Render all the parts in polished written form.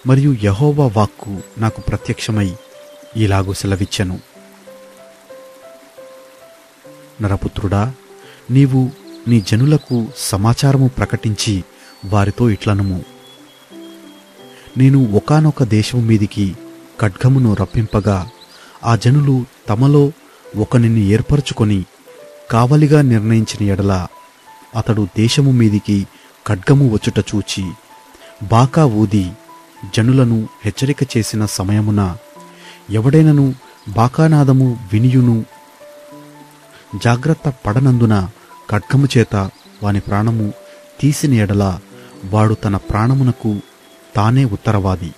మరియు యెహోవా వాక్కు నాకు ప్రత్యక్షమై ఇలాగు సెలవిచ్చెను. నరపుత్రుడా, నీవు నీ జనులకు సమాచారము ప్రకటించి వారితో ఇట్లనుము, నేను ఒకానొక దేశము మీదికి ఖడ్గమును రప్పింపగా ఆ జనులు తమలో ఒకనిని ఏర్పరచుకొని కావలిగా నిర్ణయించిన ఎడల అతడు దేశము మీదికి ఖడ్గము వచ్చుట చూచి బాకా ఊది జనులను హెచ్చరిక చేసిన సమయమున ఎవడైనను బాకానాదము వినియును జాగ్రత్త పడనందున ఖడ్గము చేత వాని ప్రాణము తీసిన ఎడల వాడు తన ప్రాణమునకు తానే ఉత్తరవాది.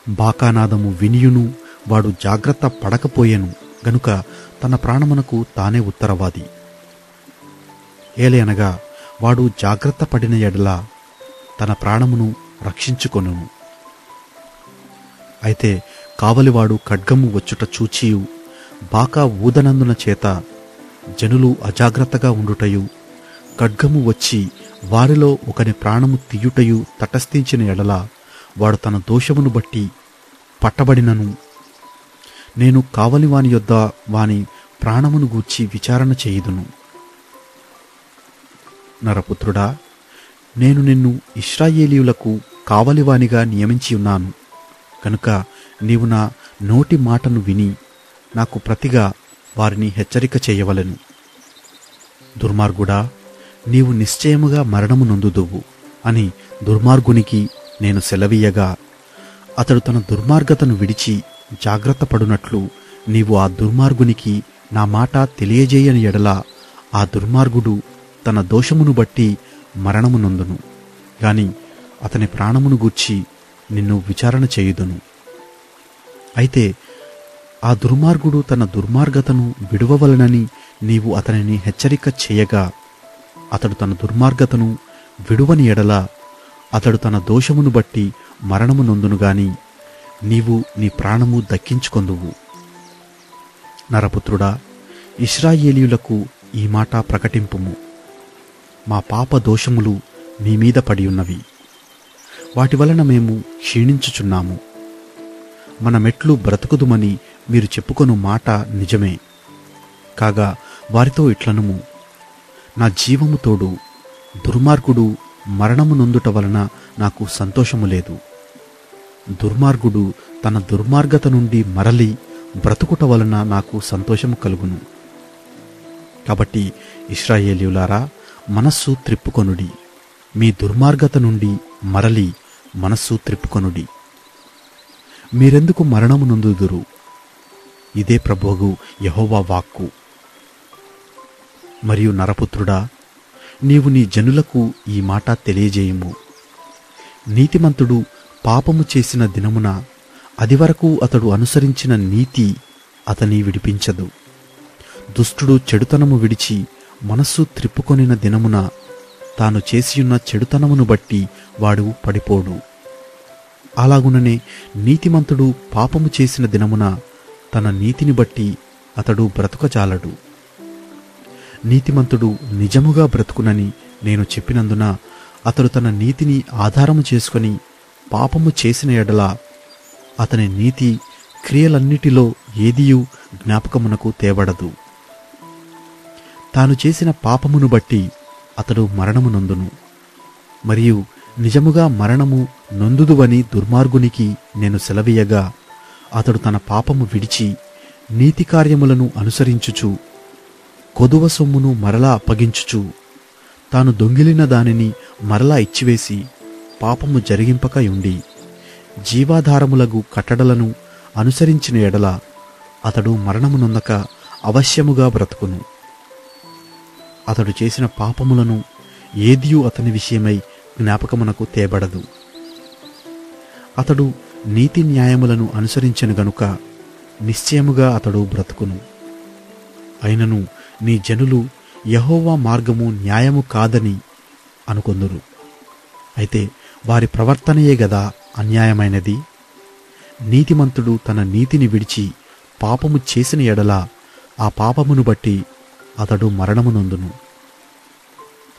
బాకానాదము వినియును వాడు జాగ్రత్త పడకపోయెను గనుక తన ప్రాణమునకు తానే ఉత్తరవాది. ఏలయనగా వాడు జాగ్రత్త పడిన ఎడల తన ప్రాణమును రక్షించుకొనును. అయితే కావలివాడు ఖడ్గము వచ్చుట చూచియు బాకా ఊదనందున చేత జనులు అజాగ్రత్తగా ఉండుటయు ఖడ్గము వచ్చి వారిలో ఒకని ప్రాణము తీయుటయు తటస్థించిన ఎడల వాడు తన దోషమును బట్టి పట్టబడినను నేను కావలివాని యొద్ద వాని ప్రాణమును గూర్చి విచారణ చేయుదును. నరపుత్రుడా, నేను నిన్ను ఇశ్రాయేలీయులకు కావలివానిగా నియమించి ఉన్నాను కనుక నీవు నా నోటి మాటను విని నాకు ప్రతిగా వారిని హెచ్చరిక చేయవలెను. దుర్మార్గుడా, నీవు నిశ్చయముగా మరణము నొందుదువు అని దుర్మార్గునికి నేను సెలవీయగా అతడు తన దుర్మార్గతను విడిచి జాగ్రత్త పడునట్లు నీవు ఆ దుర్మార్గునికి నా మాట తెలియజేయని ఎడల ఆ దుర్మార్గుడు తన దోషమును బట్టి మరణము నొందును గాని అతని ప్రాణమును గూర్చి నిన్ను విచారణ చేయుదును. అయితే ఆ దుర్మార్గుడు తన దుర్మార్గతను విడువవలనని నీవు అతనిని హెచ్చరిక చేయగా అతడు తన దుర్మార్గతను విడువని ఎడల అతడు తన దోషమును బట్టి మరణము నొందును గాని నీవు నీ ప్రాణము దక్కించుకొందువు. నరపుత్రుడా, ఇశ్రాయేలీయులకు ఈ మాట ప్రకటింపుము, మా పాప దోషములు మీ మీద పడియున్నవి, వాటి వలన మేము క్షీణించుచున్నాము. మన మెట్లు బ్రతుకుదుమని మీరు చెప్పుకొను మాట నిజమే. కాగా వారితో ఇట్లనుము, నా జీవము తోడు దుర్మార్గుడు మరణము నొందుట వలన నాకు సంతోషము లేదు. దుర్మార్గుడు తన దుర్మార్గత నుండి మరలి బ్రతుకుట వలన నాకు సంతోషము కలుగును. కాబట్టి ఇశ్రాయేలీయులారా, మనస్సు త్రిప్పుకొనుడి, మీ దుర్మార్గత నుండి మరలి మనస్సు త్రిప్పుకొనుడి. మీరెందుకు మరణము నొందుదురు? ఇదే ప్రభువు యెహోవా వాక్కు. మరియు నరపుత్రుడా, నీవు నీ జనులకు ఈ మాట తెలియజేయుము, నీతిమంతుడు పాపము చేసిన దినమున అది వరకు అతడు అనుసరించిన నీతి అతని విడిపించదు. దుష్టుడు చెడుతనము విడిచి మనస్సు త్రిప్పుకొనిన దినమున తాను చేసియున్న చెడుతనమును బట్టి వాడు పడిపోడు. అలాగుననే నీతిమంతుడు పాపము చేసిన దినమున తన నీతిని బట్టి అతడు బ్రతుకజాలడు. నీతిమంతుడు నిజముగా బ్రతుకునని నేను చెప్పినందున అతడు తన నీతిని ఆధారము చేసుకొని పాపము చేసిన ఎడల అతని నీతి క్రియలన్నిటిలో ఏదియూ జ్ఞాపకమునకు తేబడదు. తాను చేసిన పాపమును బట్టి అతడు మరణము నొందును. మరియు నిజముగా మరణము నొందుదువని దుర్మార్గునికి నేను సెలవీయగా అతడు తన పాపము విడిచి నీతి కార్యములను అనుసరించుచు కొదువ సొమ్మును మరలా అప్పగించుచు తాను దొంగిలిన దానిని మరలా ఇచ్చివేసి పాపము జరిగింపకయుండి జీవాధారములగు కట్టడలను అనుసరించిన ఎడల అతడు మరణము నొందక అవశ్యముగా బ్రతుకును. అతడు చేసిన పాపములను ఏదియూ అతని విషయమై జ్ఞాపకమునకు తేబడదు. అతడు నీతి న్యాయములను అనుసరించెను గనుక నిశ్చయముగా అతడు బ్రతుకును. అయినను నీ జనులు యెహోవా మార్గము న్యాయము కాదని అనుకొందురు. అయితే వారి ప్రవర్తనయే గదా అన్యాయమైనది. నీతిమంతుడు తన నీతిని విడిచి పాపము చేసిన ఎడల ఆ పాపమును బట్టి అతడు మరణము నొందును.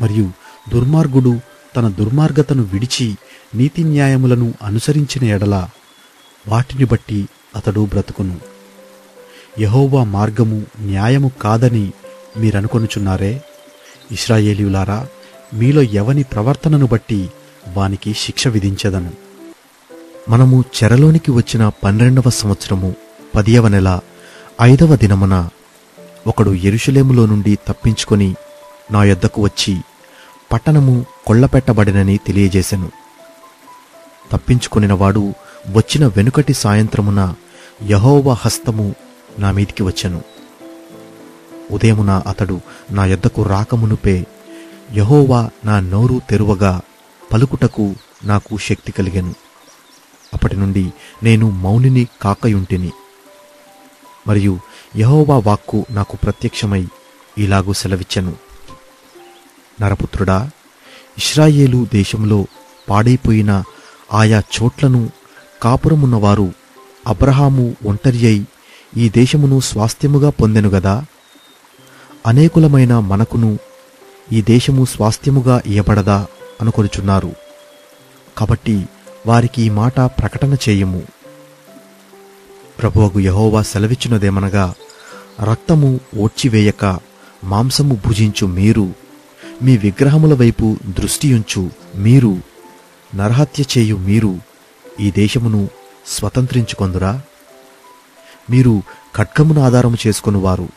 మరియు దుర్మార్గుడు తన దుర్మార్గతను విడిచి నీతి న్యాయములను అనుసరించిన ఎడల వాటిని బట్టి అతడు బ్రతుకును. యెహోవా మార్గము న్యాయము కాదని మీరనుకొనుచున్నారే? ఇశ్రాయేలీయులారా, మీలో ఎవని ప్రవర్తనను బట్టి వానికి శిక్ష విధించెదను. మనము చెరలోనికి వచ్చిన 12వ సంవత్సరము 10వ నెల 5వ దినమున ఒకడు యెరూషలేములో నుండి తప్పించుకొని నా యొద్దకు వచ్చి పట్టణము కొల్లపెట్టబడినని తెలియజేసెను. తప్పించుకొనినవాడు వచ్చిన వెనుకటి సాయంత్రమున యెహోవా హస్తము నా మీదికి వచ్చెను. ఉదయమున అతడు నా యొద్దకు రాకమునుపే యెహోవా నా నోరు తెరువగా పలుకుటకు నాకు శక్తి కలిగెను. అప్పటి నుండి నేను మౌనిని కాకయుంటిని. మరియు యెహోవా వాక్కు నాకు ప్రత్యక్షమై ఇలాగూ సెలవిచ్చెను: నరపుత్రుడా, ఇశ్రాయేలు దేశంలో పాడైపోయిన ఆయా చోట్లను కాపురమున్నవారు అబ్రహాము ఒంటరి అయి ఈ దేశమును స్వాస్థ్యముగా పొందెను గదా. అనేకులమైన మనకును ఈ దేశము స్వాస్థ్యముగా ఇయ్యబడదా అనుకొనుచున్నారు. కాబట్టి వారికి ఈ మాట ప్రకటన చేయుము. ప్రభువగు యెహోవా సెలవిచ్చినదేమనగా, రక్తము ఓడ్చివేయక మాంసము భుజించు మీరు, మీ విగ్రహముల వైపు దృష్టియుంచు మీరు, నరహత్య చేయు మీరు ఈ దేశమును స్వతంత్రించుకొందురా? మీరు ఖడ్గమును ఆధారము చేసుకొనువారు,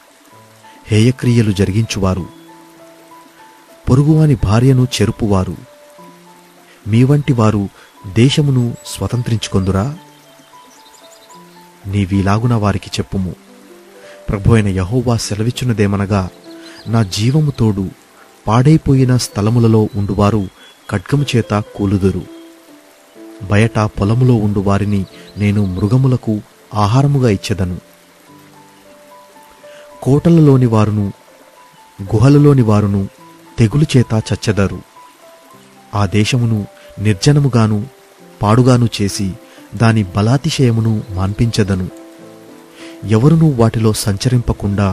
హేయక్రియలు జరిగించువారు, పొరుగువాని భార్యను చెరుపువారు, మీ వంటి వారు దేశమును స్వతంత్రించుకొందురా? నీవీలాగున వారికి చెప్పుము. ప్రభువైన యెహోవా సెలవిచ్చున్నదేమనగా, నా జీవము తోడు పాడైపోయిన స్థలములలో ఉండువారు ఖడ్గము చేత కూలుదురు. బయట పొలములో ఉండు వారిని నేను మృగములకు ఆహారముగా ఇచ్చెదను. కోటలలోని వారును గుహలలోని వారును తెగులు చేత చచ్చెదరు. ఆ దేశమును నిర్జనముగాను పాడుగాను చేసి దాని బలాతిశయమును మాన్పించెదను. ఎవరునూ వాటిలో సంచరింపకుండా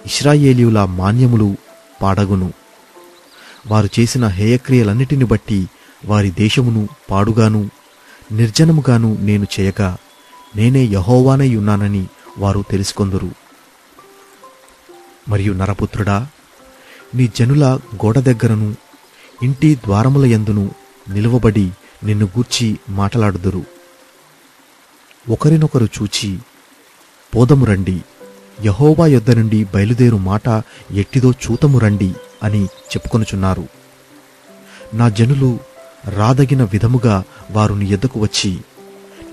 ఇశ్రాయేలీయుల మాన్యములు పాడగును. వారు చేసిన హేయక్రియలన్నిటిని బట్టి వారి దేశమును పాడుగాను నిర్జనముగాను నేను చేయగా నేనే యెహోవానై ఉన్నానని వారు తెలుసుకొందురు. మరియు నరపుత్రుడా, నీ జనుల గోడ దగ్గరను ఇంటి ద్వారముల యందును నిలువబడి నిన్ను గూర్చి మాటలాడుదురు. ఒకరినొకరు చూచి, పోదము రండి, యెహోవా యొద్ద నుండి బయలుదేరు మాట ఎట్టిదో చూతము రండి అని చెప్పుకొనుచున్నారు. నా జనులు రాదగిన విధముగా వారు నీ ఎద్దకు వచ్చి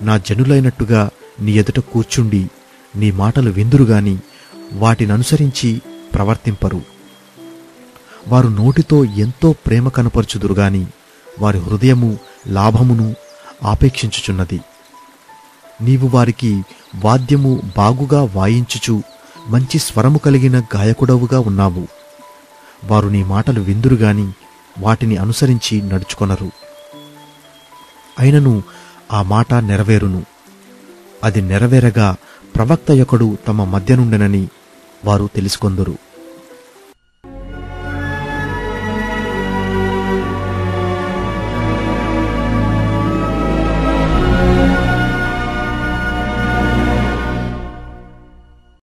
నా జనులైనట్టుగా నీ ఎదుట కూర్చుండి నీ మాటలు విందురుగాని వాటిననుసరించి ప్రవర్తింపరు. వారు నోటితో ఎంతో ప్రేమ కనపరచుదురుగాని వారి హృదయము లాభమును ఆపేక్షించుచున్నది. నీవు వారికి వాద్యము బాగుగా వాయించుచు మంచి స్వరము కలిగిన గాయకుడవుగా ఉన్నావు. వారు నీ మాటలు విందురుగాని వాటిని అనుసరించి నడుచుకొనరు. అయినను ఆ మాట నెరవేరును. అది నెరవేరగా ప్రవక్త యొకడు తమ మధ్యనుండెనని వారు తెలుసుకొందురు.